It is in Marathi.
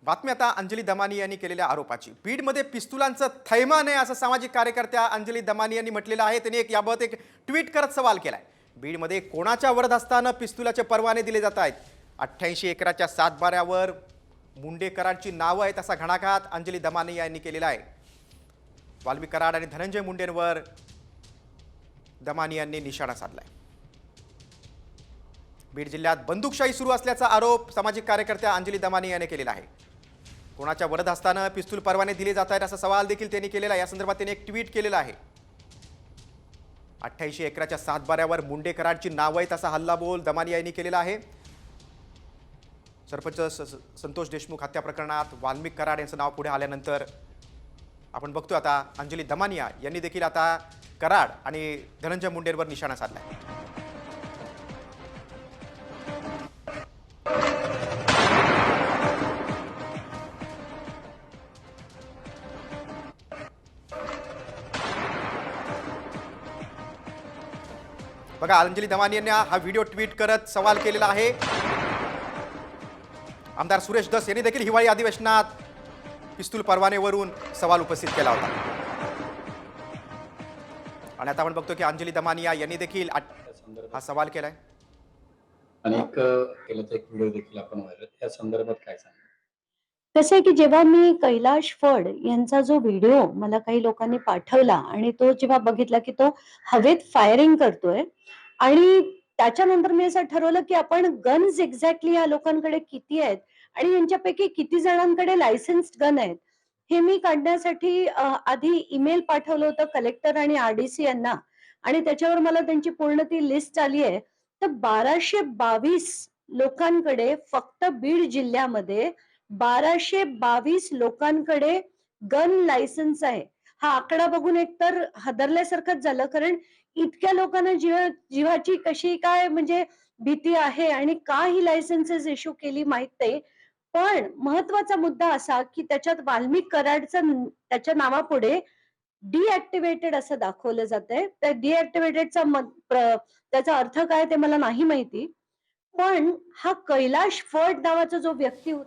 बातमी आता अंजली दमानी यांनी केलेल्या आरोपाची. बीडमध्ये पिस्तुलांचं थैमान आहे असं सामाजिक कार्यकर्त्या अंजली दमानी यांनी म्हटलेलं आहे. त्यांनी याबाबत एक ट्विट करत सवाल केलाय. बीडमध्ये कोणाच्या वरदहस्तानं पिस्तुलाचे परवाने दिले जात आहेत? 88 एकराच्या सातबाऱ्यावर मुंडे कराडची नावं आहेत असा घणाघात अंजली दमानी यांनी केलेला आहे. वाल्मिक कराड आणि धनंजय मुंडेंवर दमानी यांनी निशाणा साधलाय. बीड जिल्ह्यात बंदूकशाही सुरू असल्याचा आरोप सामाजिक कार्यकर्त्या अंजली दमानी यांनी केलेला आहे. कोणाच्या वरदहस्तानं पिस्तूल परवाने दिले जात आहेत असा सवाल देखील त्यांनी केलेला आहे. या संदर्भात त्यांनी एक ट्विट केलेलं आहे. 88 एकराच्या सातबाऱ्यावर मुंडे कराडची नावं आहेत असा हल्लाबोल दमानी यांनी केलेला आहे. सरपंच संतोष देशमुख हत्या प्रकरणात वाल्मिक कराड यांचं नाव पुढे आल्यानंतर आपण बघतोय आता अंजली दमानिया यांनी देखील आता कराड आणि धनंजय मुंडेंवर निशाणा साधलाय. बघा, अंजली दमानी यांनी हा व्हिडिओ ट्विट करत सवाल केलेला आहे. आमदार सुरेश धस यांनी देखील हिवाळी अधिवेशनात पिस्तूल परवानेवरून सवाल उपस्थित केला होता. आणि आता आपण बघतो की अंजली दमानिया यांनी देखील हा सवाल केलाय. अनेक केल्याचा एक व्हिडिओ देखील आपण व्हायरल, या संदर्भात काय सांगा? कसं आहे की जेव्हा मी कैलाश फड यांचा जो व्हिडिओ मला काही लोकांनी पाठवला आणि तो जेव्हा बघितला की तो हवेत फायरिंग करतोय आणि त्याच्यानंतर मी असं ठरवलं की आपण गन्स एक्झॅक्टली या लोकांकडे किती आहेत आणि यांच्यापैकी किती जणांकडे लायसन्स्ड गन आहेत हे मी काढण्यासाठी आधी ईमेल पाठवलं होतं कलेक्टर आणि आरडीसी यांना आणि त्याच्यावर मला त्यांची पूर्ण ती लिस्ट आली आहे. तर 1222 लोकांकडे फक्त बीड जिल्ह्यामध्ये 1222 लोकांकडे गन लायसन्स आहे. हा आकडा बघून एकतर हादरल्यासारखंच झालं, कारण इतक्या लोकांना जीवाची कशी काय म्हणजे भीती आहे आणि का ही लायसन्सेस इश्यू केली माहित नाही. पण महत्वाचा मुद्दा असा की त्याच्यात वाल्मिक कराडचं त्याच्या नावापुढे डिॲक्टिव्हेटेड असं दाखवलं जातंय. त्या डिॲक्टिव्हेटेडचा त्याचा अर्थ काय ते मला नाही माहिती. पण हा कैलाश फड नावाचा जो व्यक्ती होता